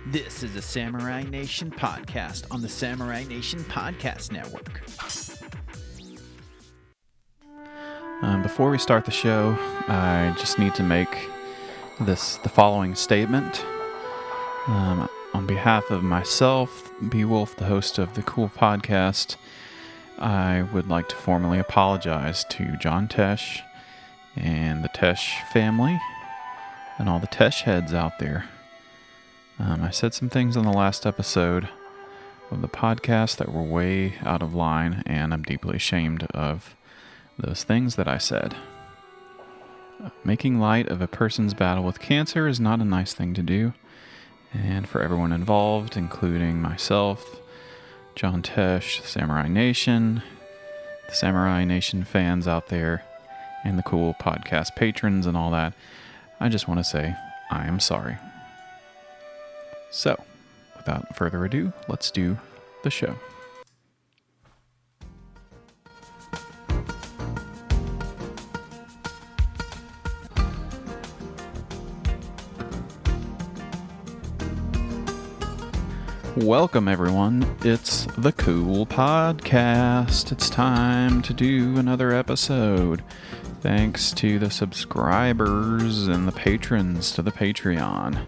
This is a Samurai Nation podcast on the Samurai Nation Podcast Network. Before we start the show, I just need to make the following statement. On behalf of myself, Beowulf, the host of the Cool Podcast, I would like to formally apologize to John Tesh and the Tesh family and all the Tesh heads out there. I said some things on the last episode of the podcast that were way out of line, and I'm deeply ashamed of those things that I said. Making light of a person's battle with cancer is not a nice thing to do, and for everyone involved, including myself, John Tesh, Samurai Nation, the Samurai Nation fans out there, and the Cool Podcast patrons and all that, I just want to say I am sorry. So, without further ado, let's do the show. Welcome, everyone. It's the Cool Podcast. It's time to do another episode. Thanks to the subscribers and the patrons to the Patreon.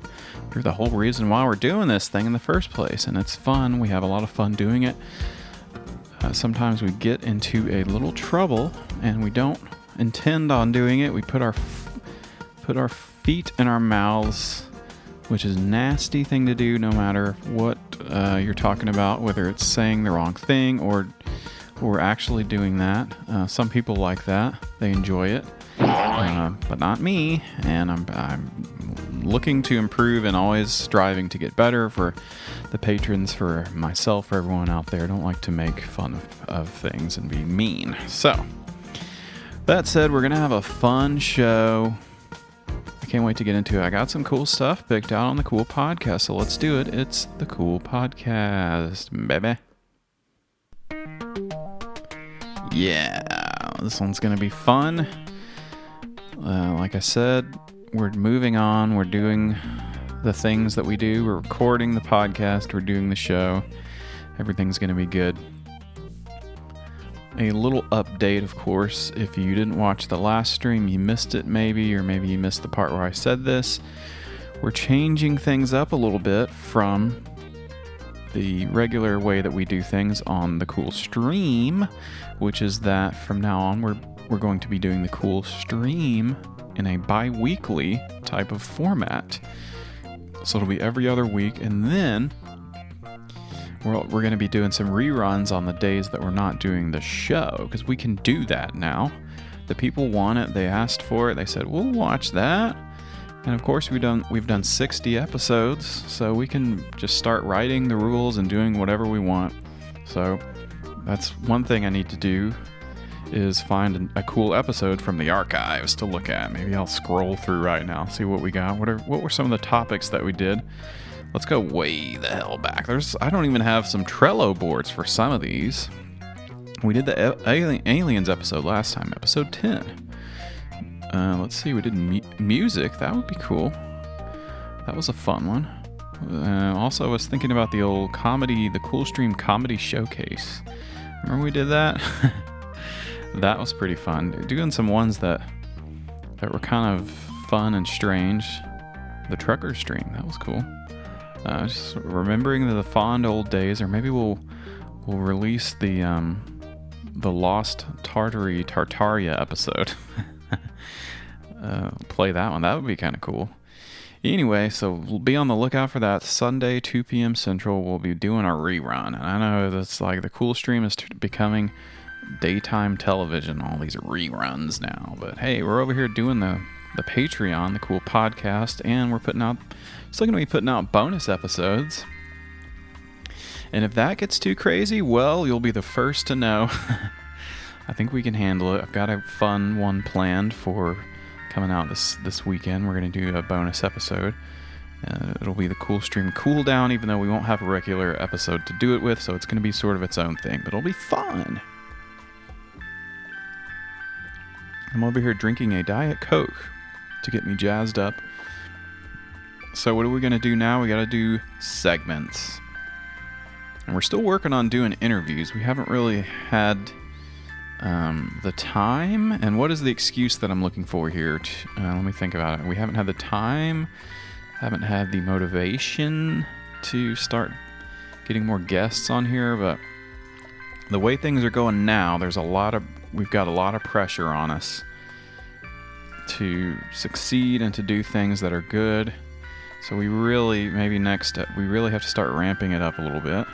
You're the whole reason why we're doing this thing in the first place, and it's fun. We have a lot of fun doing it. Sometimes we get into a little trouble, and we don't intend on doing it. We put our feet in our mouths, which is a nasty thing to do no matter what you're talking about, whether it's saying the wrong thing or actually doing that. Some people like that. They enjoy it. But not me, and I'm looking to improve and always striving to get better for the patrons, for myself, for everyone out there. I don't like to make fun of things and be mean. So, that said, we're going to have a fun show. I can't wait to get into it. I got some cool stuff picked out on the Cool Podcast, so let's do it. It's the Cool Podcast, baby. Yeah, this one's going to be fun. Like I said, we're moving on. We're doing the things that we do. We're recording the podcast. We're doing the show. Everything's going to be good. A little update, of course. If you didn't watch the last stream, you missed it maybe, or maybe you missed the part where I said this. We're changing things up a little bit from the regular way that we do things on the Cool Stream, which is that from now on we're going to be doing the Cool Stream in a bi-weekly type of format. So it'll be every other week, and then we're going to be doing some reruns on the days that we're not doing the show, because we can do that now. The people want it. They asked for it. They said, we'll watch that. And of course, we've done 60 episodes, so we can just start writing the rules and doing whatever we want. So that's one thing I need to do, is find a cool episode from the archives to look at. Maybe I'll scroll through right now, see what we got. What were some of the topics that we did? Let's go way the hell back. I don't even have some Trello boards for some of these. We did the Aliens episode last time, episode 10. Let's see, we did music. That would be cool. That was a fun one. Also, I was thinking about the old comedy, the Cool Stream Comedy Showcase. Remember we did that? That was pretty fun. Doing some ones that were kind of fun and strange. The Trucker Stream, that was cool. Just remembering the fond old days, or maybe we'll release the Lost Tartaria episode. Play that one. That would be kind of cool. Anyway, so we'll be on the lookout for that. Sunday, 2 p.m. Central, we'll be doing our rerun. And I know that's like the Cool Stream is becoming daytime television, all these reruns now. But hey, we're over here doing the Patreon, the Cool Podcast, and we're still going to be putting out bonus episodes. And if that gets too crazy, well, you'll be the first to know. I think we can handle it. I've got a fun one planned for coming out this weekend. We're going to do a bonus episode. It'll be the Cool Stream Cool Down, even though we won't have a regular episode to do it with, so it's going to be sort of its own thing, but it'll be fun. I'm over here drinking a Diet Coke to get me jazzed up. So what are we going to do now? We got to do segments. And we're still working on doing interviews. We haven't really had the time. And what is the excuse that I'm looking for here? Let me think about it. We haven't had the time, haven't had the motivation to start getting more guests on here, but the way things are going now, we've got a lot of pressure on us to succeed and to do things that are good. So we really have to start ramping it up a little bit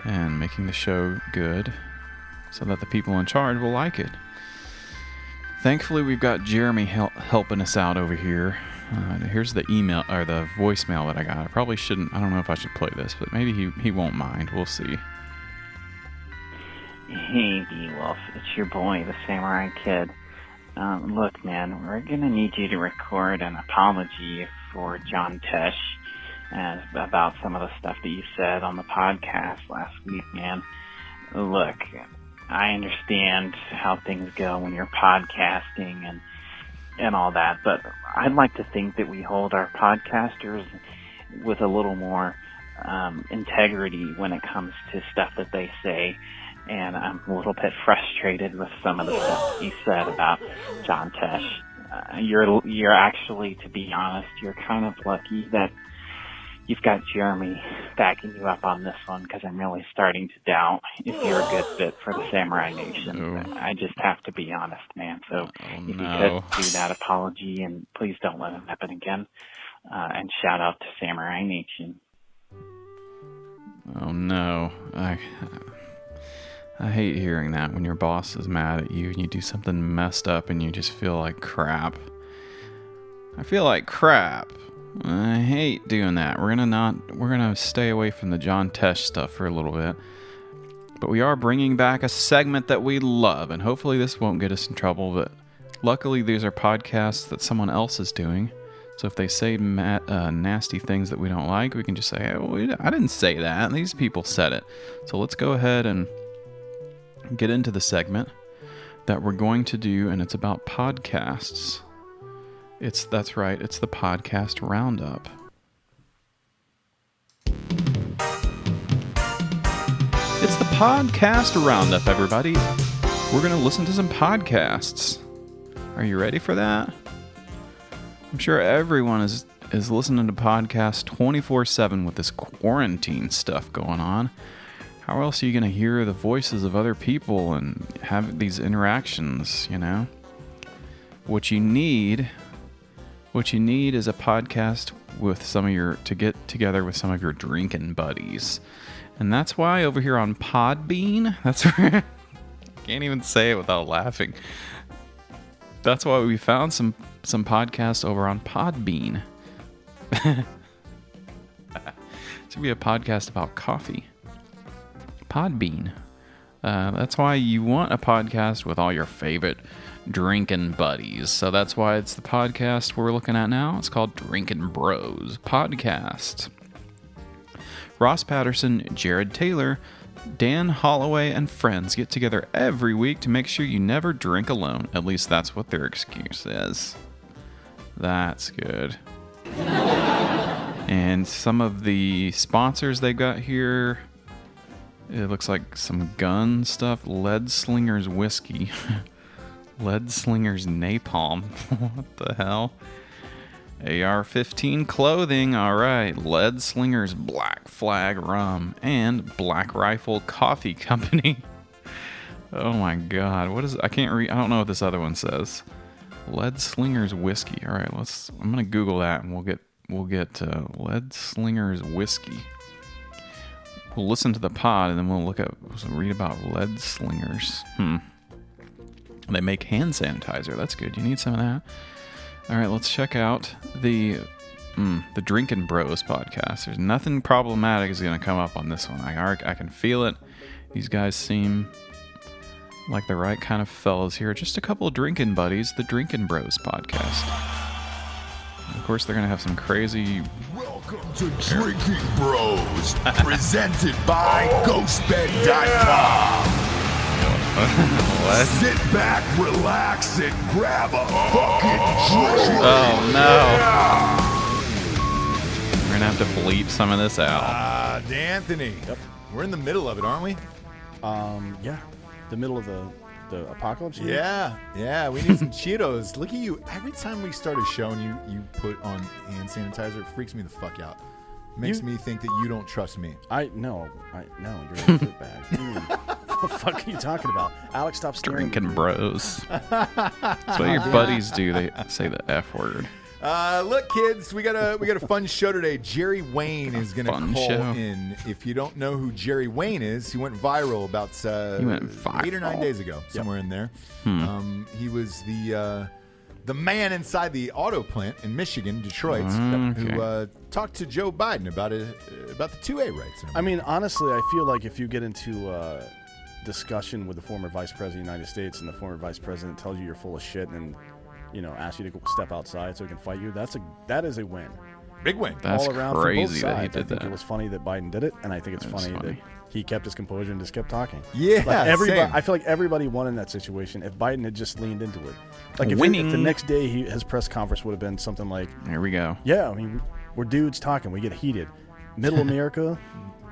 and making the show good so that the people in charge will like it. Thankfully, we've got Jeremy helping us out over here. Here's the email or the voicemail that I got. I probably shouldn't. I don't know if I should play this, but maybe he won't mind. We'll see. Hey, D-Wolf. It's your boy, the Samurai Kid. Look, man, we're gonna need you to record an apology for John Tesh about some of the stuff that you said on the podcast last week, man. Look, I understand how things go when you're podcasting and all that, but I'd like to think that we hold our podcasters with a little more integrity when it comes to stuff that they say, and I'm a little bit frustrated with some of the stuff you said about John Tesh. You're actually, to be honest, you're kind of lucky that you've got Jeremy backing you up on this one, because I'm really starting to doubt if you're a good fit for the Samurai Nation. Oh. I just have to be honest, man. So if you could do that apology, and please don't let it happen again. And shout out to Samurai Nation. Oh no, I hate hearing that when your boss is mad at you and you do something messed up and you just feel like crap. I feel like crap. I hate doing that. We're gonna stay away from the John Tesh stuff for a little bit. But we are bringing back a segment that we love, and hopefully this won't get us in trouble, but luckily these are podcasts that someone else is doing. So if they say nasty things that we don't like, we can just say, oh, I didn't say that. These people said it. So let's go ahead and get into the segment that we're going to do, and it's about podcasts. That's right, it's the Podcast Roundup. It's the Podcast Roundup, everybody. We're going to listen to some podcasts. Are you ready for that? I'm sure everyone is listening to podcasts 24/7 with this quarantine stuff going on. How else are you going to hear the voices of other people and have these interactions, you know? What you need is a podcast with to get together with some of your drinking buddies. And that's why over here on Podbean, that's where I can't even say it without laughing. That's why we found some podcasts over on Podbean. It should be a podcast about coffee. Podbean. That's why you want a podcast with all your favorite drinking buddies. So that's why it's the podcast we're looking at now. It's called Drinking Bros Podcast. Ross Patterson, Jared Taylor, Dan Holloway, and friends get together every week to make sure you never drink alone. At least that's what their excuse is. That's good. And some of the sponsors they got here, it looks like some gun stuff. Lead Slingers Whiskey. Lead Slingers Napalm. What the hell? AR-15 clothing. All right. Lead Slingers Black Flag Rum. And Black Rifle Coffee Company. Oh my God. What is it? I can't read. I don't know what this other one says. Lead Slingers Whiskey. All right. I'm going to Google that and we'll get Lead Slingers Whiskey. We'll listen to the pod and then we'll read about lead slingers. They make hand sanitizer. That's good. You need some of that. All right, let's check out the Drinking Bros podcast. There's nothing problematic is going to come up on this one. I can feel it. These guys seem like the right kind of fellas here. Just a couple of drinking buddies. The Drinking Bros podcast. And of course, they're going to have some crazy... Welcome to Drinking Bros, presented by GhostBed.com. What? Sit back, relax, and grab a fucking drink. Oh no. gonna have to bleep some of this out. D'Anthony. Yep. We're in the middle of it, aren't we? Yeah. The middle of the apocalypse? Yeah. We need some Cheetos. Look at you. Every time we start a show and you put on hand sanitizer, it freaks me the fuck out. Makes me think that you don't trust me. No, you're a dirtbag. What the fuck are you talking about? Alex, stop staring. Drinking bros. That's what your buddies do. They say the F word. Look, kids, we got a fun show today. Jerry Wayne is going to call in. If you don't know who Jerry Wayne is, he went viral about 8 or 9 days ago, somewhere in there. He was the man inside the auto plant in Michigan, Detroit, who talked to Joe Biden about the 2A rights. I mean, honestly, I feel like if you get into discussion with the former vice president of the United States and the former vice president tells you you're full of shit and asks you to go step outside so he can fight you, that is a win. Big win. That's all around crazy for both that he sides. did I think that. it was funny that Biden did it, and I think it's funny that he kept his composure and just kept talking. Yeah, everybody. I feel like everybody won in that situation if Biden had just leaned into it. Like if the next day his press conference would have been something like, "Here we go." Yeah, I mean, we're dudes talking. We get heated. Middle America,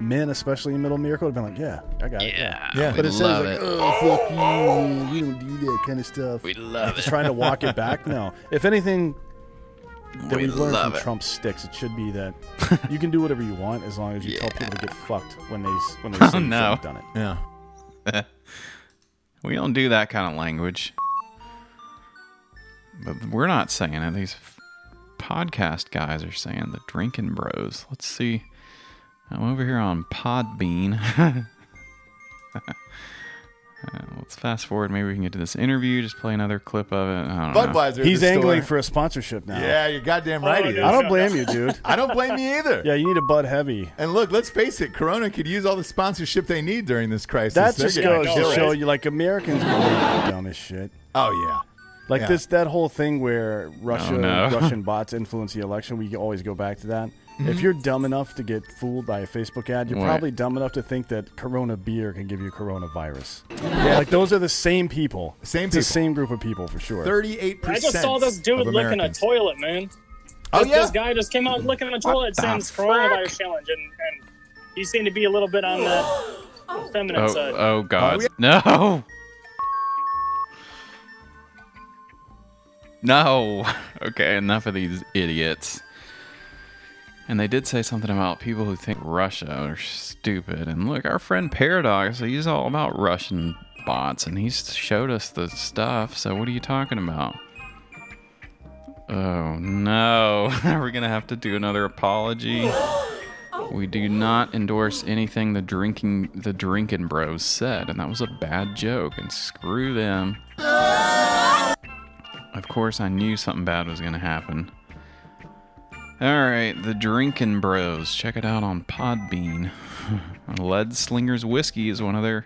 men especially in Middle America would have been like, "Yeah, I got it." Yeah. But instead love he's like, it. "Oh, fuck you. We don't do that kind of stuff." We love He's it. trying to walk it back. No, if anything that We we've learned love from it. Trump sticks, it should be that you can do whatever you want as long as you tell people to get fucked when they say you shouldn't have done it. Yeah. We don't do that kind of language. But we're not saying it. These podcast guys are saying the drinking bros. Let's see. I'm over here on Podbean. Let's fast forward. Maybe we can get to this interview. Just play another clip of it. I don't know. Budweiser. He's the angling store. for a sponsorship now. Yeah, you're goddamn right. He is. I don't blame you, dude. I don't blame you either. Yeah, you need a Bud Heavy. And look, let's face it, Corona could use all the sponsorship they need during this crisis. That They're just getting goes to killed. show you, like, Americans are dumb as shit. Oh, yeah. Like Yeah. that whole thing where no. Russian bots influence the election. We always go back to that. If you're dumb enough to get fooled by a Facebook ad, you're What? probably dumb enough to think that Corona beer can give you coronavirus. Yeah, like those are the same people. Same It's the people. same group of people for sure. 38%. I just saw this dude of licking a Americans. toilet, man. Oh, yeah? This guy just came out licking a toilet since coronavirus challenge, and he seemed to be a little bit on the feminine side. Oh God. Oh, yeah. No. No. Okay, enough of these idiots. And they did say something about people who think Russia are stupid. And look, our friend Paradox, he's all about Russian bots, and he's showed us the stuff. So what are you talking about? Oh no, we're gonna have to do another apology. We do not endorse anything the drinking bros said, and that was a bad joke. And screw them. Of course, I knew something bad was gonna happen. Alright, the Drinkin' Bros. Check it out on Podbean. Lead Slingers Whiskey is one of their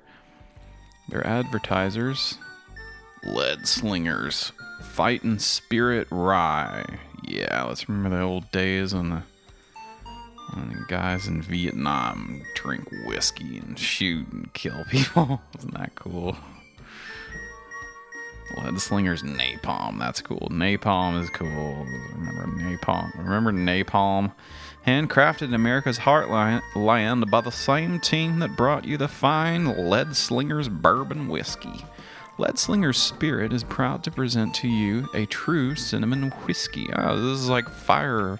advertisers. Lead Slingers Fightin' Spirit Rye. Yeah, let's remember the old days when the guys in Vietnam drink whiskey and shoot and kill people. Isn't that cool? Lead Slingers Napalm. That's cool. Napalm is cool. Remember Napalm? Handcrafted in America's heartland by the same team that brought you the fine Lead Slingers Bourbon Whiskey. Lead Slingers Spirit is proud to present to you a true cinnamon whiskey. Oh, this is like Firebomb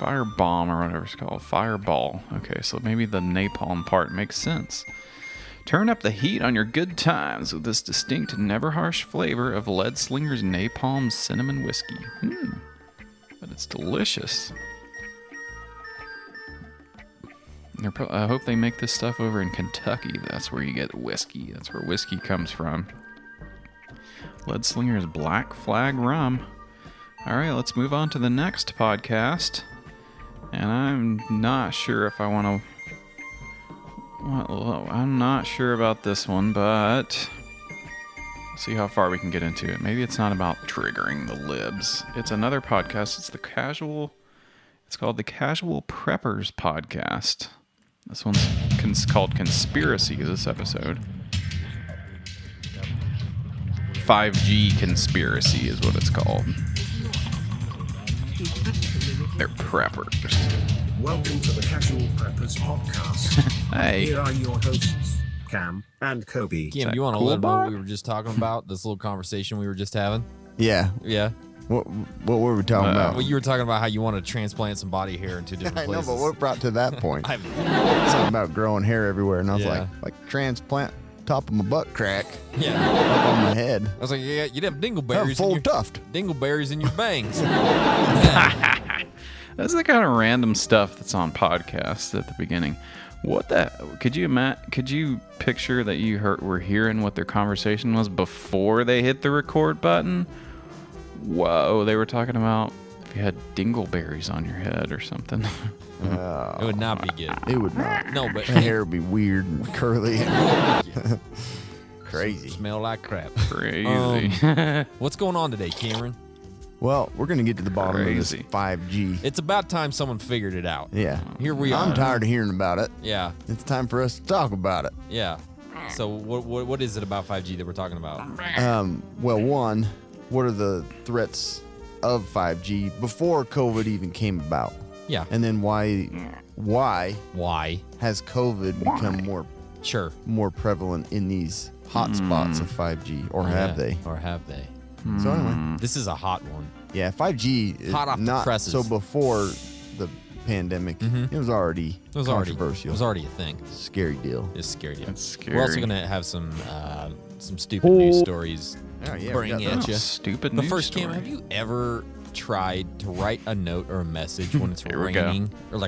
or whatever it's called. Fireball. Okay, so maybe the napalm part makes sense. Turn up the heat on your good times with this distinct, never harsh flavor of Lead Slinger's Napalm Cinnamon Whiskey. But it's delicious. I hope they make this stuff over in Kentucky. That's where you get whiskey. That's where whiskey comes from. Lead Slinger's Black Flag Rum. All right, let's move on to the next podcast. And I'm not sure if I want to... Well, I'm not sure about this one, but see how far we can get into it. Maybe it's not about triggering the libs. It's another podcast. It's called the Casual Preppers Podcast. This one's called Conspiracy, this episode. 5G Conspiracy is what it's called. They're preppers. Welcome to the Casual Preppers Podcast. Hey. Here are your hosts, Cam and Kobe. Cam, do you want to let them know what we were just talking about? This little conversation we were just having? Yeah. Yeah. What were we talking about? Well, you were talking about how you want to transplant some body hair into different I know, places. but what brought to that point? I Something about growing hair everywhere, and I was Yeah. like transplant top of my butt crack Yeah. up on my head. I was like, yeah, you'd have dingleberries. Full in your, tuft. Dingleberries in your bangs. That's the kind of random stuff that's on podcasts at the beginning. What the? Could you picture that you were hearing what their conversation was before they hit the record button? Whoa, they were talking about if you had dingleberries on your head or something. It would not be good. It would not. No, but My hair would be weird and curly. Crazy. Smell like crap. Crazy. What's going on today, Cameron? Well, we're going to get to the bottom of this Crazy. 5G. It's about time someone figured it out. Yeah. Here we are. I'm tired of hearing about it. Yeah. It's time for us to talk about it. Yeah. So what is it about 5G that we're talking about? Well, one, what are the threats of 5G before COVID even came about? Yeah. And then why Why? has COVID become Sure. more prevalent in these hotspots of 5G, or have they? Or have they? So anyway, This is a hot one. yeah, 5G is Hot off the not presses. so it pandemic. It was already It was controversial. It was already a thing. Scary deal. It's scary. That's scary. We're also gonna have some stupid news stories Oh, yeah, we bring got at those. you. Stupid But news first, story. Cam, have you ever tried to write a note or a message when it's Here we go. raining or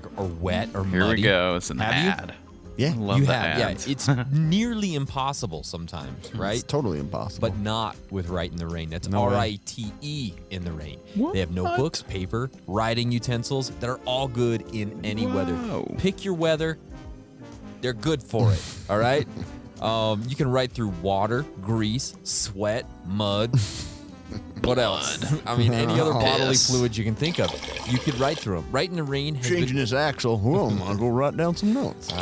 wet or Here muddy? we go. It's an Have you? ad. Yeah, Love You the have, ads. yeah. It's nearly impossible sometimes, right? it's totally impossible. But not with Write in the Rain. That's No way. R-I-T-E in the rain. They have notebooks, paper, writing utensils that are all good in any weather. Whoa. Pick your weather. They're good for it. All right? You can write through water, grease, sweat, mud. What else? I mean, any other bodily Piss. fluids you can think of. You could write through them. Write in the Rain has Changing been... this axle. Well, I'm gonna go write down some notes.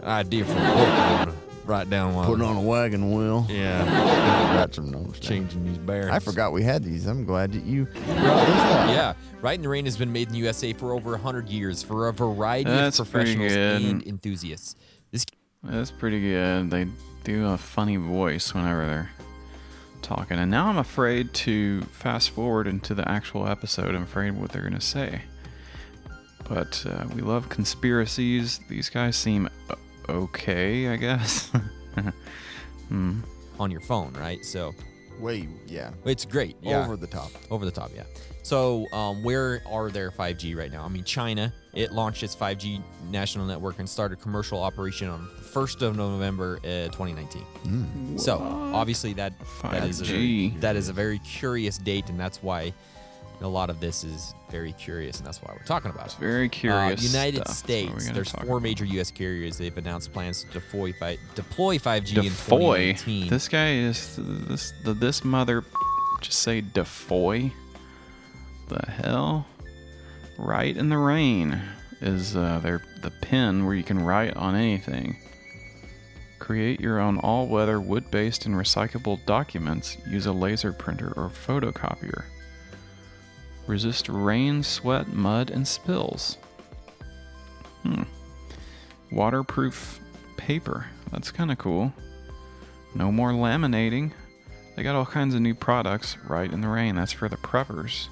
idea for a book. I'm gonna write down one. Putting on a wagon wheel. Yeah. Write some notes. down. Changing these bearings. I forgot we had these. I'm glad that you brought this up. Yeah, Write in the Rain has been made in the USA for over 100 years for a variety That's of pretty professionals good. and enthusiasts. This That's pretty good. They do a funny voice whenever they're talking. And now I'm afraid to fast forward into the actual episode. I'm afraid what they're going to say. But we love conspiracies. These guys seem okay, I guess. on your phone, right? So Yeah. it's great. Yeah. Over the top. Over the top, yeah. So where are their 5G right now? I mean, China, it launched its 5G national network and started commercial operation on the 1st of November 2019. So obviously that is 5G. that is a very curious date, and that's why a lot of this is very curious, and that's why we're talking about it. Very curious United stuff. That's what States, we're gonna there's talk 4 about. major U.S. carriers. They've announced plans to deploy 5G in Defoy. 2019. This guy is this mother. Just say Defoy. The hell? Write in the Rain is the pen where you can write on anything. Create your own all-weather wood-based and recyclable documents. Use a laser printer or photocopier. Resist rain, sweat, mud, and spills. Waterproof paper. That's kind of cool. No more laminating. They got all kinds of new products. Right in the Rain. That's for the preppers.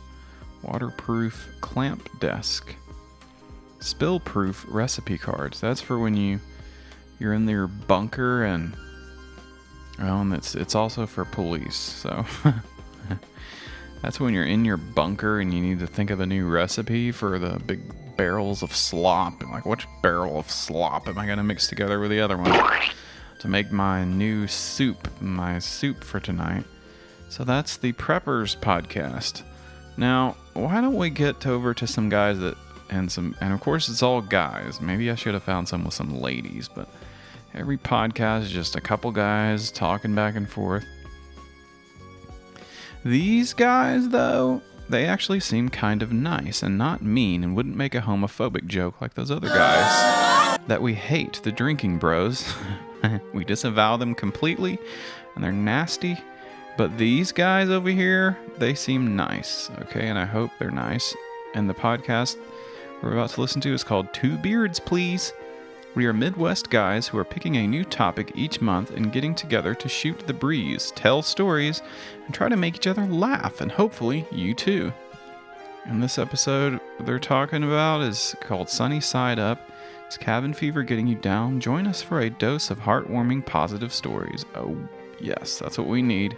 Waterproof clamp desk. Spill-proof recipe cards. That's for when you're in your bunker and it's also for police. So that's when you're in your bunker and you need to think of a new recipe for the big barrels of slop. Like, which barrel of slop am I going to mix together with the other one to make my new soup, for tonight? So that's the Preppers podcast. Now, why don't we get over to some guys and of course it's all guys. Maybe I should have found some with some ladies, but every podcast is just a couple guys talking back and forth. These guys, though, they actually seem kind of nice and not mean and wouldn't make a homophobic joke like those other guys that we hate, the drinking bros. We disavow them completely, and they're nasty. But these guys over here, they seem nice, okay? And I hope they're nice. And the podcast we're about to listen to is called Two Beards, Please. We are Midwest guys who are picking a new topic each month and getting together to shoot the breeze, tell stories, and try to make each other laugh, and hopefully you too. And this episode they're talking about is called Sunny Side Up. Is cabin fever getting you down? Join us for a dose of heartwarming, positive stories. Oh, yes, that's what we need.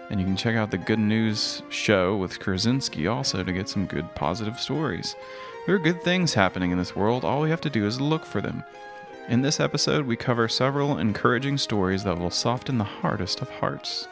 And you can check out the Good News show with Krasinski also to get some good, positive stories. There are good things happening in this world. All we have to do is look for them. In this episode, we cover several encouraging stories that will soften the hardest of hearts.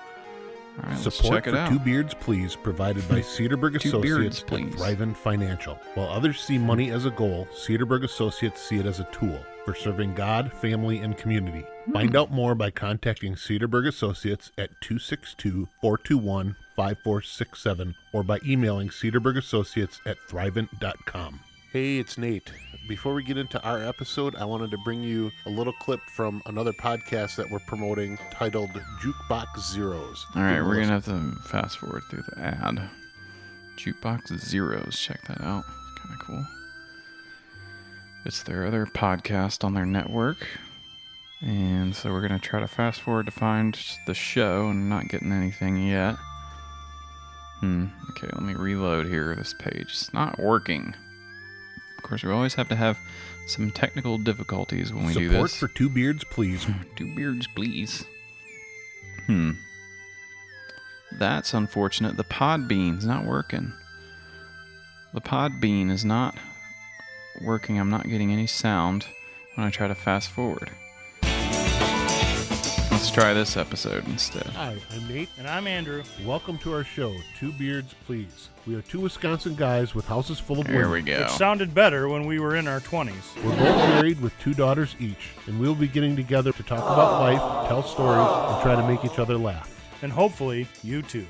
All right, let's Support check it for out. Two Beards Please provided by Cedarburg Two Beards, Associates please. and Thriven Financial. While others see money as a goal, Cedarburg Associates see it as a tool for serving God, family, and community. Find out more by contacting Cedarburg Associates at 262-421-5467 or by emailing cedarburgassociates@thrivent.com. Hey, it's Nate. Before we get into our episode, I wanted to bring you a little clip from another podcast that we're promoting titled Jukebox Zeros. All right, Give it a we're going to listen. have to fast forward through the ad. Jukebox Zeros, check that out. Kind of cool. It's their other podcast on their network. And so we're going to try to fast forward to find the show and not getting anything yet. Okay, let me reload here this page. It's not working. Of course, we always have to have some technical difficulties when we do this. Support for Two Beards, please. Two Beards, please. That's unfortunate. The Podbean's not working. The Podbean is not working. I'm not getting any sound when I try to fast forward. Let's try this episode instead. Hi, I'm Nate. And I'm Andrew. Welcome to our show, Two Beards, Please. We are two Wisconsin guys with houses full of There women. we go. It sounded better when we were in our 20s. We're both married with two daughters each, and we'll be getting together to talk about life, tell stories, and try to make each other laugh. And hopefully, you too.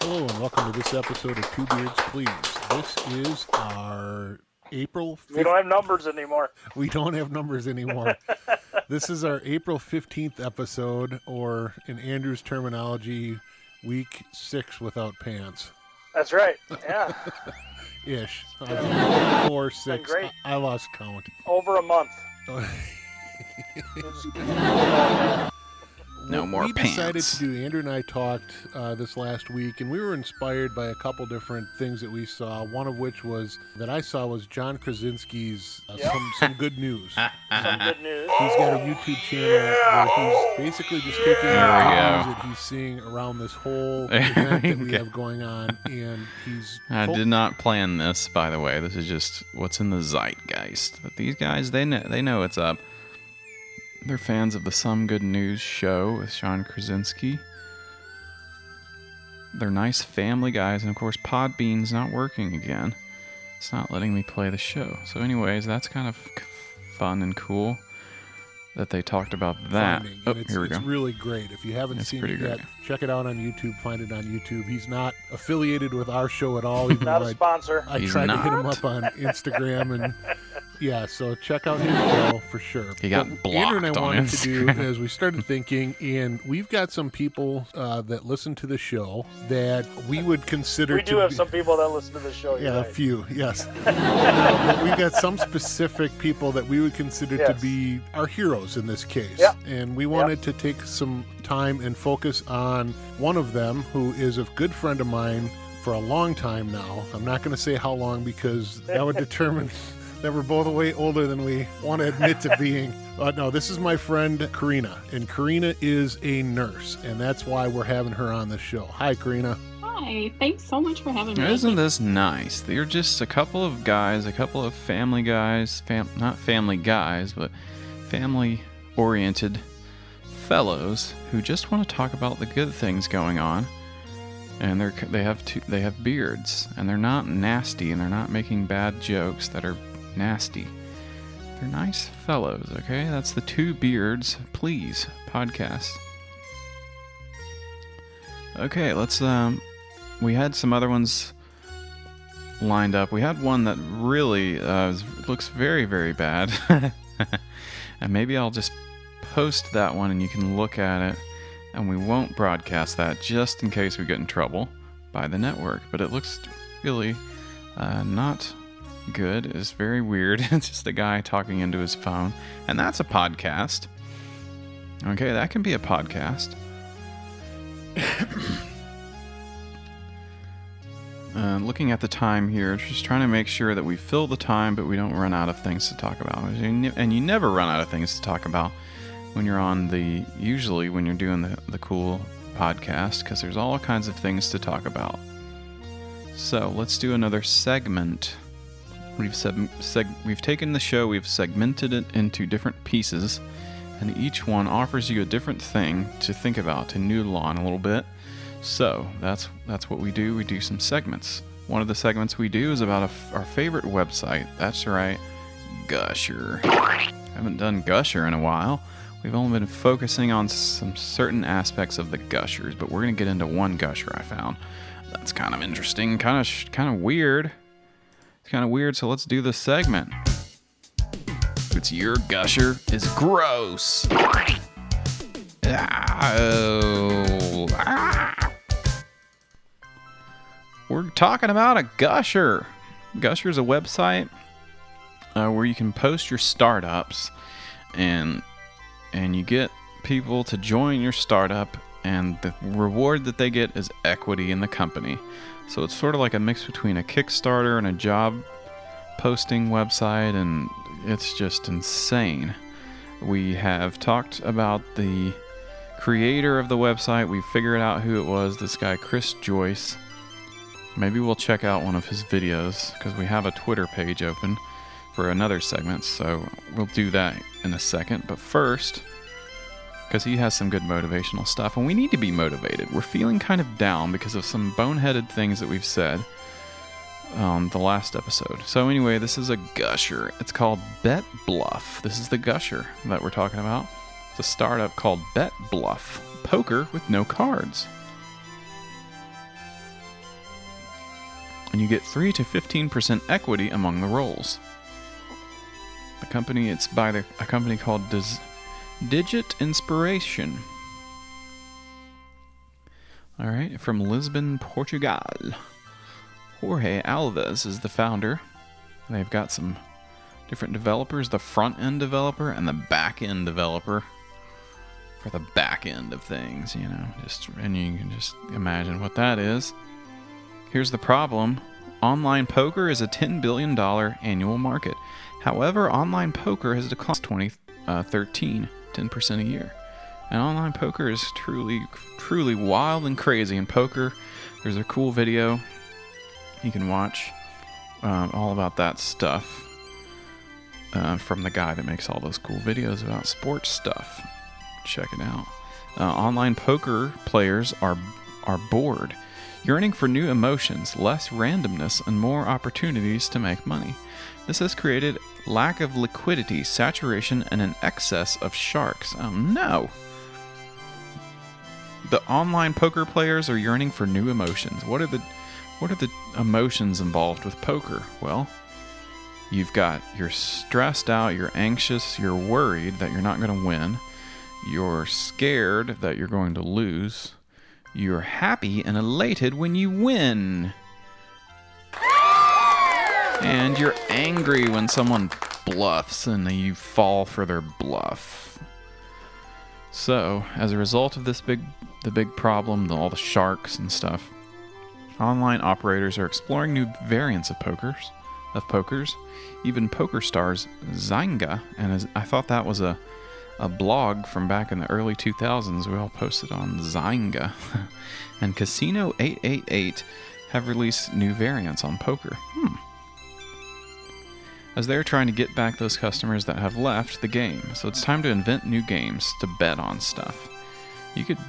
Hello, and welcome to this episode of Two Beards, Please. This is our April 15th. We don't have numbers anymore. We don't have numbers anymore. This is our April 15th episode, or in Andrew's terminology, week 6 without pants. That's right. Yeah. Ish. 4, 6. great. I lost count. Over a month. No more we decided pants. to do, Andrew and I talked this last week, and we were inspired by a couple different things that we saw, one of which was, that I saw was John Krasinski's some good news. Some good news. He's got a YouTube channel where he's basically just taking the news that he's seeing around this whole event that we have going on, and he's... I did not plan this, by the way. This is just what's in the zeitgeist. But these guys, they know what's up. They're fans of the Some Good News show with John Krasinski. They're nice family guys, and of course Podbean's not working again. It's not letting me play the show. So anyways, that's kind of fun and cool that they talked about that. Here we go. It's really great. If you haven't seen it pretty yet, great. check it out on YouTube. Find it on YouTube. He's not affiliated with our show at all. Even Not though a sponsor. I He's tried to hit not. him up on Instagram, and yeah, so check out his show for sure. He got What blocked Andrew and I on wanted to do Instagram. is we started thinking, and we've got some people that listen to the show that we would consider We do have some people that listen to the show. yeah, You're a right. few, yes. But we've got some specific people that we would consider to Yes. be our heroes in this case. Yep. And we wanted to take some time and focus on one of them who is a good friend of mine for a long time now. I'm not going to say how long because that would determine that we're both way older than we want to admit to being. No, this is my friend Karina, and Karina is a nurse, and that's why we're having her on the show. Hi, Karina. Hi, thanks so much for having me. Isn't this nice? They're just a couple of guys, a couple of family guys, not family guys, but family-oriented fellows who just want to talk about the good things going on. And they have beards, and they're not nasty, and they're not making bad jokes that are nasty. They're nice fellows, okay? That's the Two Beards, Please podcast. Okay, let's we had some other ones lined up. We had one that really looks very, very bad. And maybe I'll just post that one and you can look at it, and we won't broadcast that just in case we get in trouble by the network. But it looks really not good. It's very weird. It's just a guy talking into his phone. And that's a podcast. Okay, that can be a podcast. Looking at the time here, just trying to make sure that we fill the time, but we don't run out of things to talk about. And you never run out of things to talk about when you're on usually when you're doing the cool podcast, because there's all kinds of things to talk about. So let's do another segment. We've taken the show, we've segmented it into different pieces, and each one offers you a different thing to think about, to noodle on a little bit. So that's what we do. We do some segments. One of the segments we do is about our favorite website. That's right, Gusher. I haven't done Gusher in a while. We've only been focusing on some certain aspects of the Gushers, but we're going to get into one Gusher I found. That's kind of interesting, kind of weird. It's kind of weird, so let's do this segment. It's Your Gusher is Gross. We're talking about a Gusher. Gusher is a website where you can post your startups, and you get people to join your startup, and the reward that they get is equity in the company. So it's sort of like a mix between a Kickstarter and a job posting website, and it's just insane. We have talked about the creator of the website. We figured out who it was, this guy Chris Joyce. Maybe we'll check out one of his videos, because we have a Twitter page open for another segment, so we'll do that in a second. But first, because he has some good motivational stuff, and we need to be motivated. We're feeling kind of down because of some boneheaded things that we've said on the last episode. So anyway, this is a Gusher. It's called Bet Bluff. This is the Gusher that we're talking about. It's a startup called Bet Bluff. Poker with no cards. And you get 3 to 15% equity among the rolls. The company, it's by a company called Digit Inspiration. All right, from Lisbon, Portugal. Jorge Alves is the founder. They've got some different developers, the front-end developer and the back-end developer for the back end of things, and you can just imagine what that is. Here's the problem. Online poker is a $10 billion annual market. However, online poker has declined since 2013, 10% a year. And online poker is truly wild and crazy. In poker, there's a cool video you can watch all about that stuff from the guy that makes all those cool videos about sports stuff. Check it out. Online poker players are bored, yearning for new emotions, less randomness, and more opportunities to make money. This has created lack of liquidity, saturation, and an excess of sharks. Oh no! The online poker players are yearning for new emotions. What are the emotions involved with poker? Well, you're stressed out, you're anxious, you're worried that you're not going to win, you're scared that you're going to lose, you're happy and elated when you win, and you're angry when someone bluffs and you fall for their bluff. So, as a result of the big problem, all the sharks and stuff, online operators are exploring new variants of pokers. Even PokerStars Zynga, and I thought that was a blog from back in the early 2000s. We all posted on Zynga. And Casino 888 have released new variants on poker. As they're trying to get back those customers that have left the game. So it's time to invent new games to bet on stuff. You could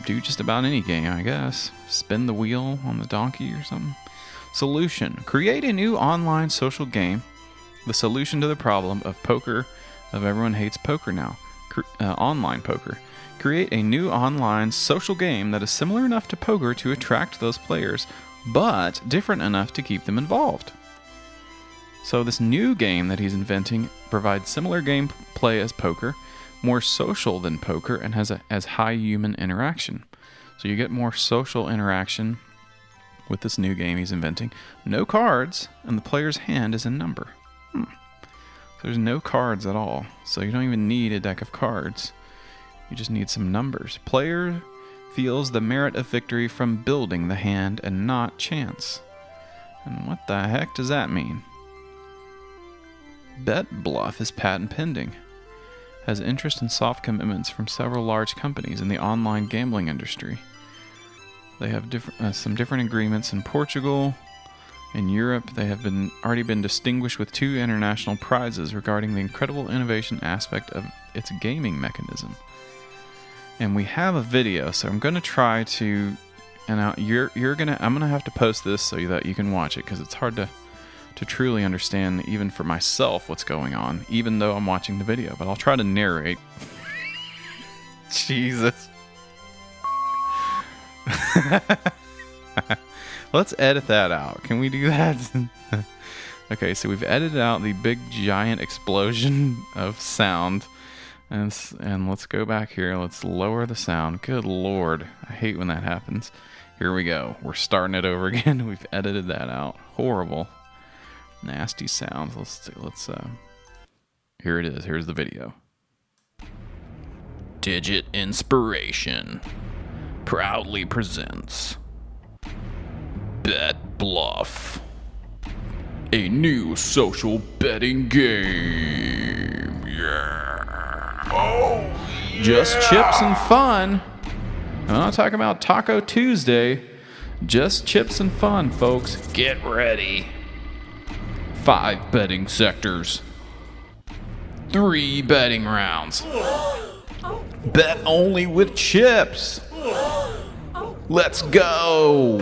do just about any game, I guess. Spin the wheel on the donkey or something. Solution. Create a new online social game. The solution to the problem of poker, of everyone hates poker now. Online poker. Create a new online social game that is similar enough to poker to attract those players, but different enough to keep them involved. So this new game that he's inventing provides similar gameplay as poker, more social than poker, and has high human interaction. So you get more social interaction with this new game he's inventing. No cards, and the player's hand is a number. So there's no cards at all. So you don't even need a deck of cards. You just need some numbers. Player feels the merit of victory from building the hand and not chance. And what the heck does that mean? Bet Bluff is patent pending. Has interest in soft commitments from several large companies in the online gambling industry. They have some different agreements in Portugal. In Europe, they have already been distinguished with 2 international prizes regarding the incredible innovation aspect of its gaming mechanism. And we have a video, so I'm going to try to, and I'm gonna have to post this so that you can watch it, because it's hard to truly understand, even for myself, what's going on, even though I'm watching the video. But I'll try to narrate. Jesus. Let's edit that out. Can we do that? Okay, so we've edited out the big giant explosion of sound. And let's go back here. Let's lower the sound. Good Lord. I hate when that happens. Here we go. We're starting it over again. We've edited that out. Horrible. Nasty sounds. Let's here it is. Here's the video. Digit Inspiration proudly presents Bet Bluff, a new social betting game. Yeah. Oh, yeah. Just chips and fun. I'm not talking about Taco Tuesday. Just chips and fun, folks. Get ready. 5 betting sectors. 3 betting rounds. Bet only with chips. Let's go.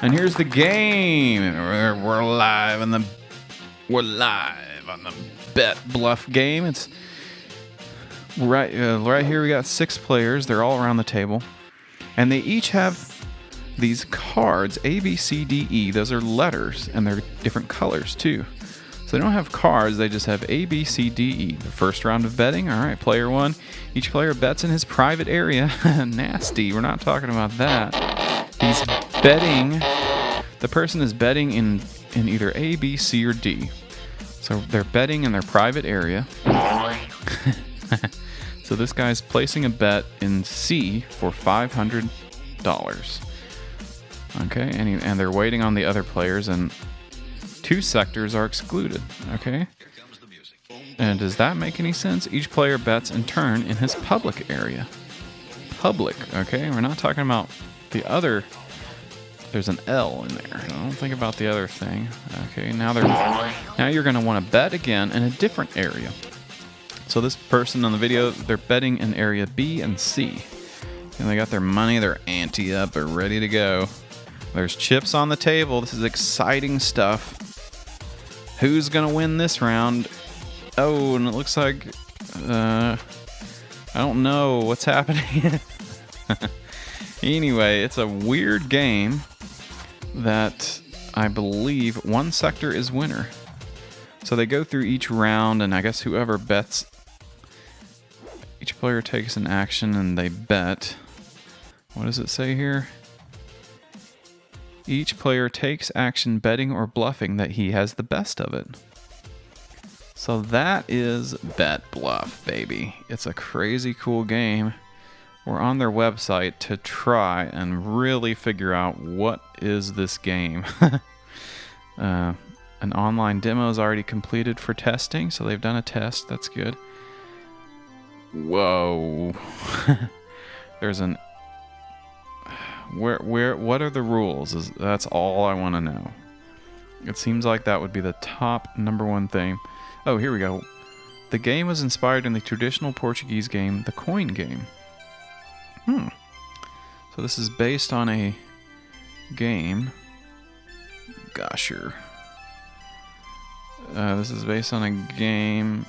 And here's the game. We're live on the Bet Bluff game. It's right here. We got 6 players. They're all around the table, and they each have these cards: A, B, C, D, E. Those are letters, and they're different colors too. So they don't have cards. They just have A, B, C, D, E. The first round of betting. All right, player 1. Each player bets in his private area. Nasty. We're not talking about that. He's betting. The person is betting in either A, B, C, or D. So they're betting in their private area. So this guy's placing a bet in C for $500. Okay, and they're waiting on the other players, and 2 sectors are excluded. Okay. And does that make any sense? Each player bets in turn in his public area. Public, okay? We're not talking about the other. There's an L in there. Don't think about the other thing. Okay, now you're going to want to bet again in a different area. So this person on the video, they're betting in area B and C. And they got their money, their ante up, they're ready to go. There's chips on the table. This is exciting stuff. Who's going to win this round? Oh, and it looks like I don't know what's happening. Anyway, it's a weird game that I believe one sector is winner. So they go through each round, and I guess whoever bets, each player takes an action and they bet. What does it say here? Each player takes action betting or bluffing that he has the best of it. So that is Bet Bluff, baby. It's a crazy cool game. We're on their website to try and really figure out what is this game. An online demo is already completed for testing, so they've done a test. That's good. Whoa. There's an... What are the rules? That's all I want to know. It seems like that would be the top #1 thing. Oh, here we go. The game was inspired in the traditional Portuguese game, the coin game. So this is based on a game. Gosher. This is based on a game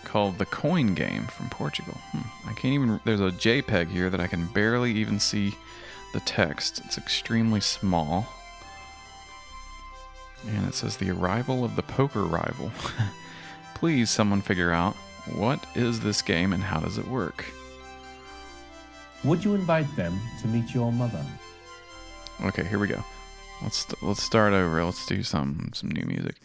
called the Coin Game from Portugal. I can't even... There's a JPEG here that I can barely even see the text. It's extremely small. And it says the arrival of the poker rival. Please, someone figure out what is this game and how does it work? Would you invite them to meet your mother? Okay, here we go. Let's start over. Let's do some new music.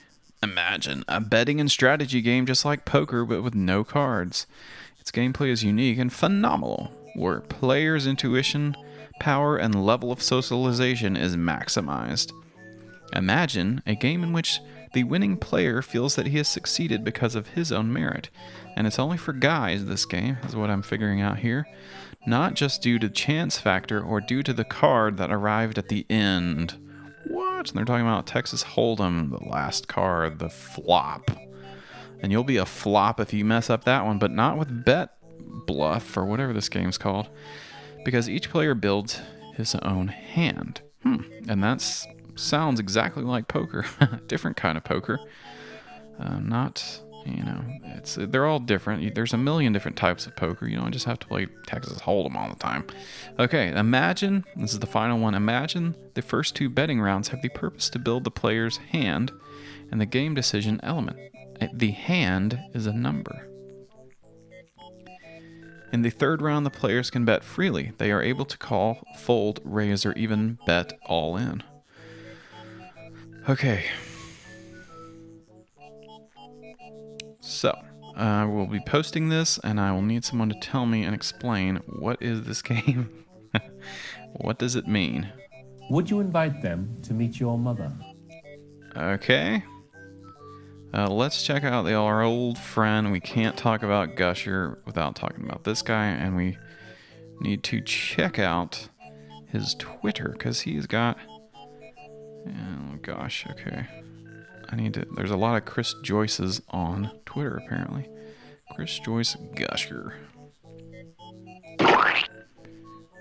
Imagine a betting and strategy game just like poker, but with no cards. Its gameplay is unique and phenomenal, where players' intuition, power, and level of socialization is maximized. Imagine a game in which the winning player feels that he has succeeded because of his own merit. And it's only for guys, this game, is what I'm figuring out here. Not just due to chance factor or due to the card that arrived at the end. What? And they're talking about Texas Hold'em, the last card, the flop. And you'll be a flop if you mess up that one, but not with Bet Bluff or whatever this game's called. Because each player builds his own hand. And that sounds exactly like poker. Different kind of poker. They're all different. There's a million different types of poker. You don't just have to play Texas Hold'em all the time. Okay, imagine, this is the final one, imagine the first 2 betting rounds have the purpose to build the player's hand and the game decision element. The hand is a number. In the 3rd round, the players can bet freely. They are able to call, fold, raise, or even bet all in. Okay. So, I will be posting this, and I will need someone to tell me and explain what is this game? What does it mean? Would you invite them to meet your mother? Okay. Let's check out our old friend. We can't talk about Gusher without talking about this guy, and we need to check out his Twitter, because he's got... Oh, gosh, okay. There's a lot of Chris Joyce's on Twitter, apparently. Chris Joyce Gusher. I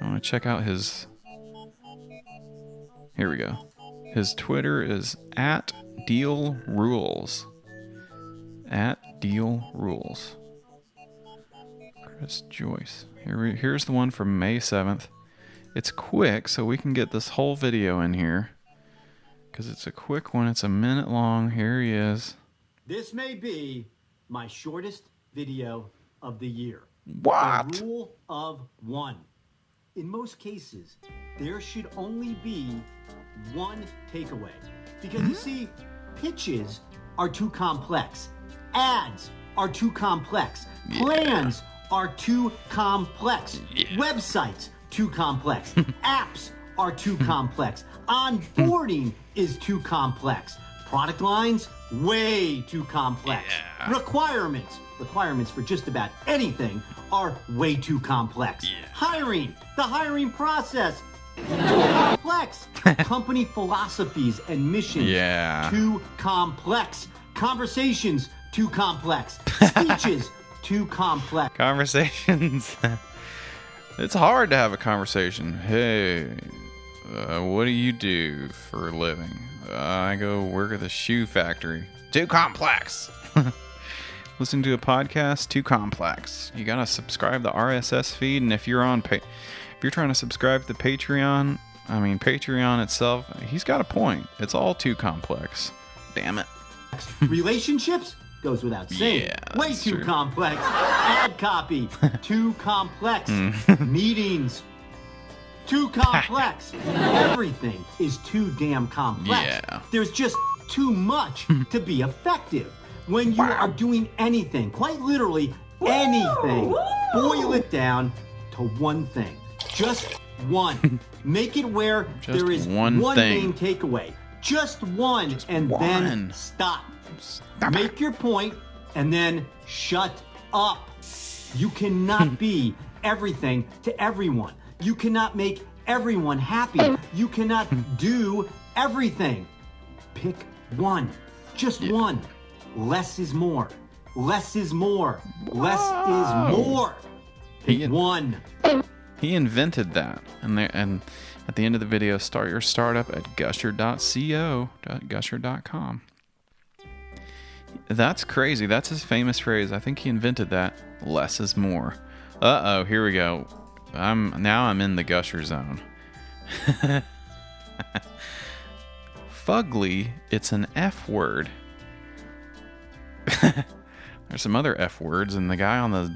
want to check out his... Here we go. His Twitter is @DealRules. @DealRules. Chris Joyce. Here's the one from May 7th. It's quick, so we can get this whole video in here. Because it's a quick one. It's a minute long. Here he is. This may be my shortest video of the year. What? The rule of 1. In most cases, there should only be one takeaway. Because you see, pitches are too complex. Ads are too complex. Plans are too complex. Websites, too complex. Apps are too complex. Onboarding is too complex. Product lines, way too complex. Requirements for just about anything are way too complex. Hiring, the hiring process, too complex. Company philosophies and missions, too complex. Conversations, too complex. Speeches, too complex. Conversations. It's hard to have a conversation. Hey, what do you do for a living? I go work at the shoe factory. Too complex. Listen to a podcast, too complex. You gotta subscribe to the RSS feed, and if you're trying to subscribe to Patreon itself, he's got a point. It's all too complex. Damn it. Relationships goes without saying. Way too complex. Ad copy, too complex. Meetings, too complex. Everything is too damn complex. There's just too much to be effective. When you are doing anything, quite literally anything, boil it down to one thing. Just one. Make it where there is one main takeaway. Just one, then stop. Make your point, and then shut up. You cannot be everything to everyone. You cannot make everyone happy. You cannot do everything. Pick one. Just one. Less is more. Less is more. Less is more. Pick one. He invented that. And at the end of the video, start your startup at gusher.co.gusher.com. That's crazy. That's his famous phrase. I think he invented that. Less is more. Uh-oh, here we go. I'm in the Gusher zone. Fugly, it's an F word. There's some other F words, and the guy on the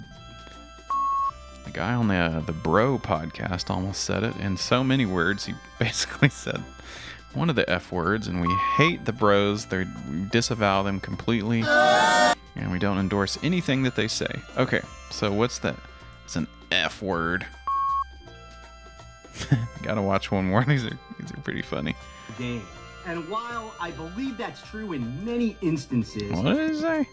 The guy on the Bro podcast almost said it in so many words. He basically said one of the F words, and we hate the Bros. We disavow them completely, and we don't endorse anything that they say. Okay, so what's that? It's an F word. Gotta watch one more. These are pretty funny. Game. And while I believe that's true in many instances, What did he say?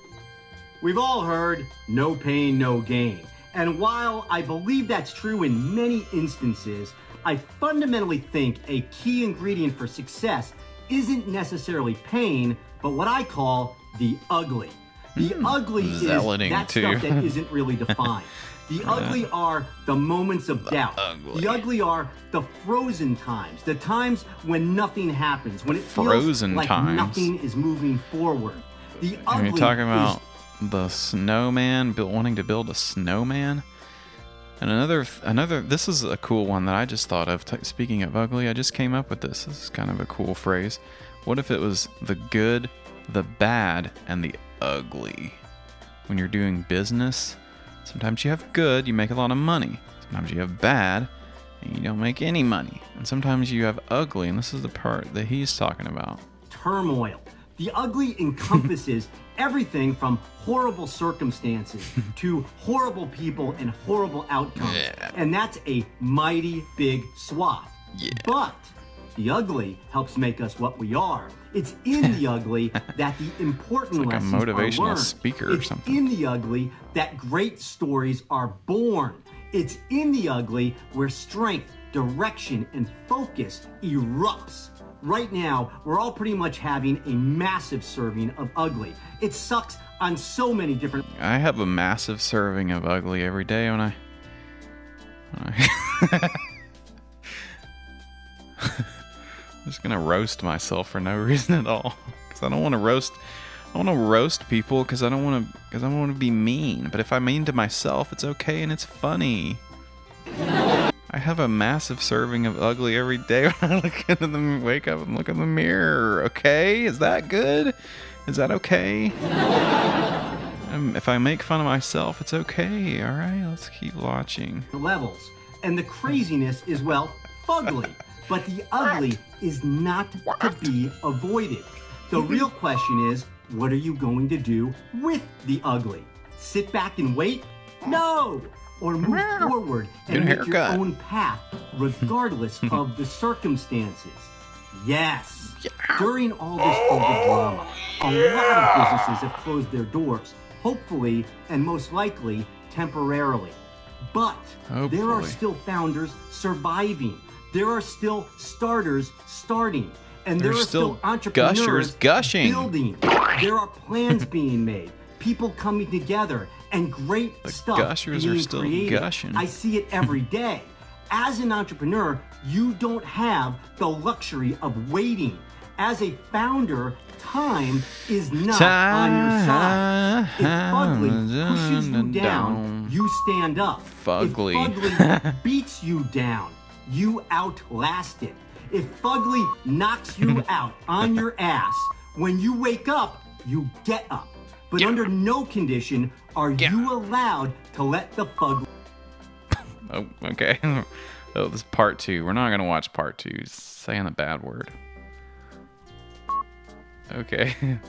We've all heard no pain, no gain. And while I believe that's true in many instances, I fundamentally think a key ingredient for success isn't necessarily pain, but what I call the ugly. The ugly is that stuff that isn't really defined. The ugly are the moments of doubt. The ugly are the frozen times, the times when nothing happens, when it feels like nothing is moving forward. The ugly Are you talking about the snowman, wanting to build a snowman? And another, this is a cool one that I just thought of. Speaking of ugly, I just came up with this. This is kind of a cool phrase. What if it was the good, the bad, and the ugly? When you're doing business, sometimes you have good, you make a lot of money. Sometimes you have bad, and you don't make any money. And sometimes you have ugly, and this is the part that he's talking about. Turmoil. The ugly encompasses everything from horrible circumstances to horrible people and horrible outcomes. Yeah. And that's a mighty big swath. Yeah. But the ugly helps make us what we are. It's in the ugly that the important like lessons a motivational are learned. speaker or something. It's in the ugly that great stories are born. It's in the ugly where strength, direction, and focus erupts. Right now, we're all pretty much having a massive serving of ugly. It sucks on so many different... I have a massive serving of ugly every day when I I'm just gonna roast myself for no reason at all, because I don't want to roast. I want to roast people because I don't want to be mean. But if I'm mean to myself, it's okay and it's funny. I have a massive serving of ugly every day when I wake up and look in the mirror. Okay, is that good? Is that okay? If I make fun of myself, it's okay. All right, let's keep watching. Levels, and the craziness is, well, fugly. But the ugly is not to be avoided. The real question is, what are you going to do with the ugly? Sit back and wait? No! Or move forward and make your own path, regardless of the circumstances. Yes! During all this COVID drama, a lot of businesses have closed their doors, hopefully and most likely temporarily. But there are still founders surviving. There are still starters starting. And there are still entrepreneurs gushing. building. There are plans being made, people coming together, and great stuff being created. Gushing. I see it every day. As an entrepreneur, you don't have the luxury of waiting. As a founder, time is not on your side. If Fugly pushes you down, you stand up. Fugly. If Fugly beats you down, you outlast it. If Fugly knocks you out on your ass, when you wake up, you get up. But under no condition are you allowed to let the Fugly... Oh, okay. Oh, this is part 2. We're not going to watch part 2. He's saying a bad word. Okay.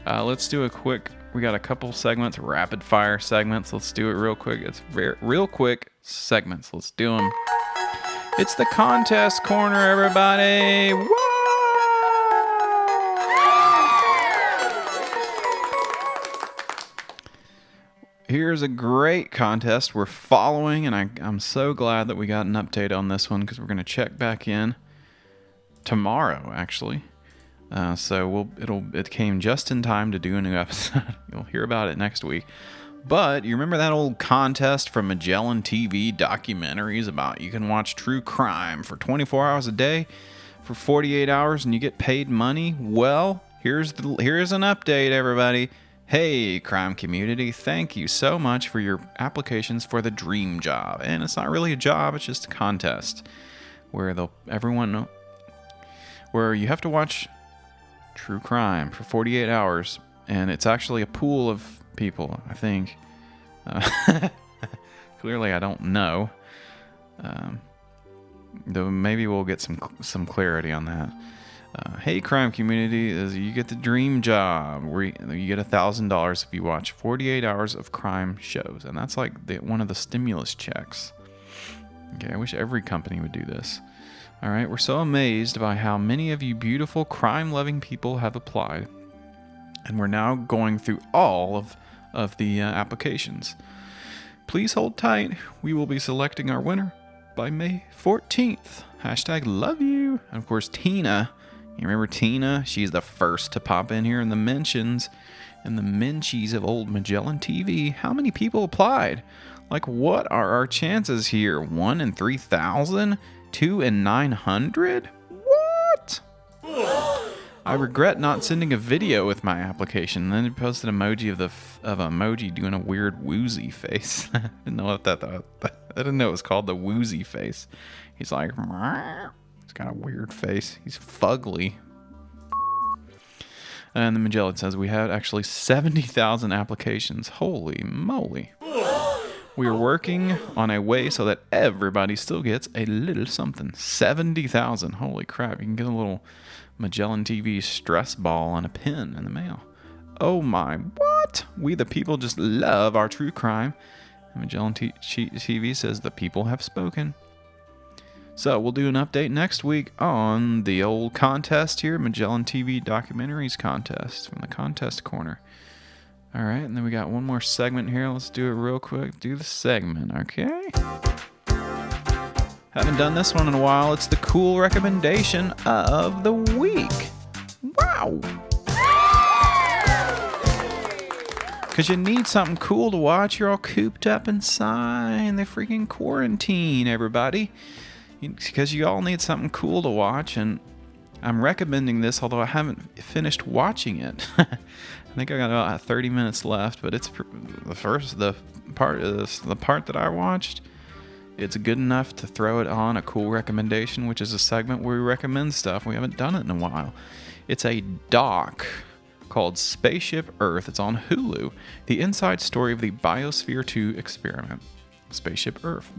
Let's do a quick... We got a couple segments, rapid fire segments. Let's do it real quick. It's real quick segments. Let's do them. It's the contest corner, everybody. Woo! Here's a great contest we're following, and I'm so glad that we got an update on this one, because we're going to check back in tomorrow, actually. So it came just in time to do a new episode. You'll hear about it next week. But you remember that old contest from Magellan TV documentaries about you can watch true crime for 24 hours a day for 48 hours and you get paid money? Well, here's an update, everybody. Hey, crime community, thank you so much for your applications for the dream job. And it's not really a job, it's just a contest where where you have to watch true crime for 48 hours, and it's actually a pool of people, I think. Clearly, I don't know. Though maybe we'll get some clarity on that. Hey, crime community, you get the dream job where you get $1,000 if you watch 48 hours of crime shows. And that's like one of the stimulus checks. Okay, I wish every company would do this. All right, we're so amazed by how many of you beautiful crime-loving people have applied. And we're now going through all of the applications. Please hold tight. We will be selecting our winner by May 14th. Hashtag love you. And of course, Tina. You remember Tina? She's the first to pop in here in the mentions and the menchies of old Magellan TV. How many people applied? Like, what are our chances here? 1 in 3,000? 2 in 900? What? I regret not sending a video with my application. And then it posted an emoji of emoji doing a weird woozy face. I didn't know what I didn't know it was called the woozy face. He's like, he's got a weird face. He's fugly. And the Magellan says we had actually 70,000 applications. Holy moly. We are working on a way so that everybody still gets a little something. 70,000. Holy crap. You can get a little Magellan TV stress ball and a pin in the mail. Oh my, what? We the people just love our true crime. And Magellan TV says the people have spoken. So we'll do an update next week on the old contest here, Magellan TV Documentaries Contest from the Contest Corner. All right, and then we got one more segment here. Let's do it real quick. Do the segment, okay? Haven't done this one in a while. It's the cool recommendation of the week. Wow. Because you need something cool to watch. You're all cooped up inside the freaking quarantine, everybody. Because you all need something cool to watch, and I'm recommending this, although I haven't finished watching it. I think I got about 30 minutes left, but it's the part that I watched. It's good enough to throw it on a cool recommendation, which is a segment where we recommend stuff. We haven't done it in a while. It's a doc called Spaceship Earth. It's on Hulu. The inside story of the Biosphere 2 experiment. Spaceship Earth.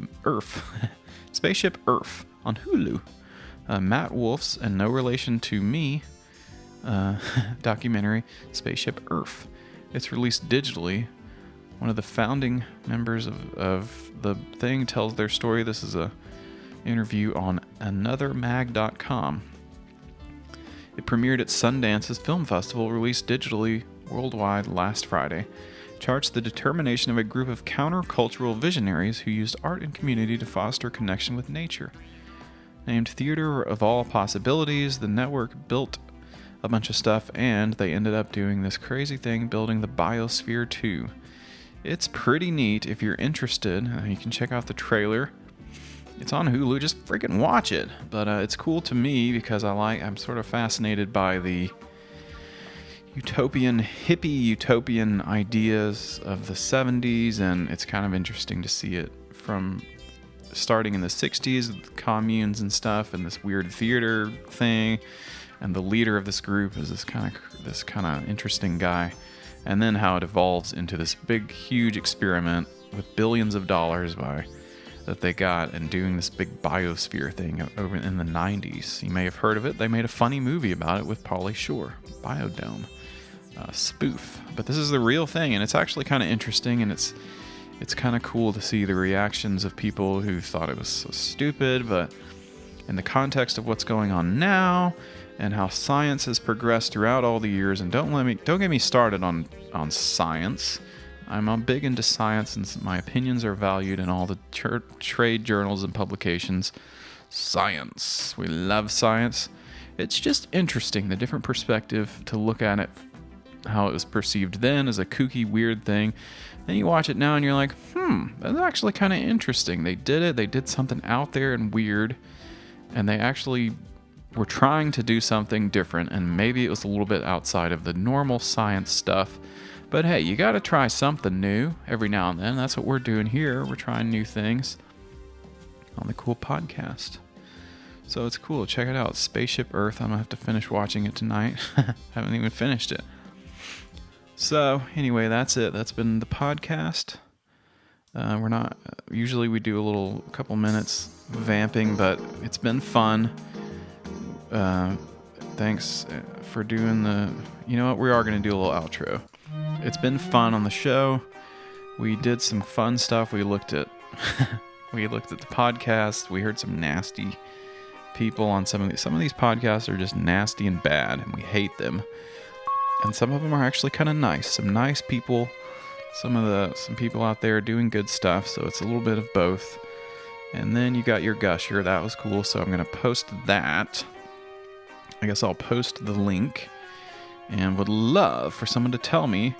Spaceship Earth on Hulu. Matt Wolf's and no relation to me documentary, Spaceship Earth. It's released digitally. One of the founding members of the thing tells their story. This is a interview on anothermag.com. It premiered at Sundance's Film Festival, released digitally worldwide last Friday. Charts the determination of a group of countercultural visionaries who used art and community to foster connection with nature. Named Theater of All Possibilities, the network built a bunch of stuff, and they ended up doing this crazy thing, building the Biosphere 2. It's pretty neat. If you're interested, you can check out the trailer. It's on Hulu. Just freaking watch it. But it's cool to me because I'm sort of fascinated by the hippie utopian ideas of the 70s, and it's kind of interesting to see it from starting in the 60s with communes and stuff and this weird theater thing, and the leader of this group is this kind of interesting guy, and then how it evolves into this big huge experiment with billions of dollars that they got, and doing this big biosphere thing over in the 90s. You may have heard of it. They made a funny movie about it with Pauly Shore, Biodome. Spoof, but this is the real thing, and it's actually kind of interesting, and it's kind of cool to see the reactions of people who thought it was so stupid, but in the context of what's going on now and how science has progressed throughout all the years. And don't get me started on science. I'm big into science, and my opinions are valued in all the trade journals and publications. Science, we love science. It's just interesting, the different perspective to look at it, how it was perceived then as a kooky, weird thing. Then you watch it now and you're like, that's actually kind of interesting. They did something out there and weird, and they actually were trying to do something different, and maybe it was a little bit outside of the normal science stuff. But hey, you got to try something new every now and then. That's what we're doing here. We're trying new things on the cool podcast. So it's cool. Check it out. Spaceship Earth. I'm going to have to finish watching it tonight. Haven't even finished it. So, anyway, that's it. That's been the podcast. We're not usually we do a couple minutes vamping, but it's been fun. Thanks for doing you know what, we are going to do a little outro. It's been fun on the show. We did some fun stuff. We looked at the podcast. We heard some nasty people on some of these podcasts are just nasty and bad, and we hate them. And some of them are actually kind of nice. Some nice people. Some people out there doing good stuff. So it's a little bit of both. And then you got your Gusher. That was cool. So I'm going to post that. I guess I'll post the link. And would love for someone to tell me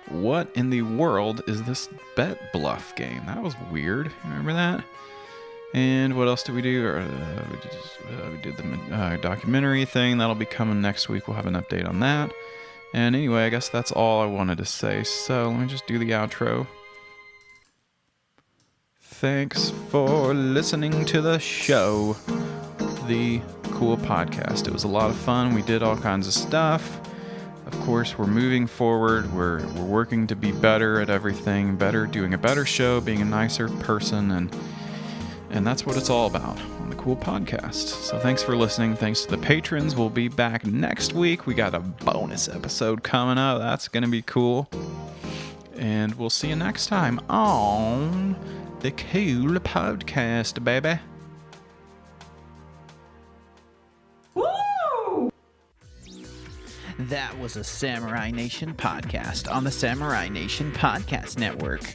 what in the world is this bet bluff game. That was weird. Remember that? And what else did we do? We did the documentary thing. That'll be coming next week. We'll have an update on that. And anyway, I guess that's all I wanted to say. So let me just do the outro. Thanks for listening to the show, The Cool Podcast. It was a lot of fun. We did all kinds of stuff. Of course, we're moving forward. We're working to be better at everything, doing a better show, being a nicer person, and that's what it's all about on the Cool Podcast. So thanks for listening. Thanks to the patrons. We'll be back next week. We got a bonus episode coming up. That's going to be cool. And we'll see you next time on the Cool Podcast, baby. That was a Samurai Nation podcast on the Samurai Nation Podcast Network.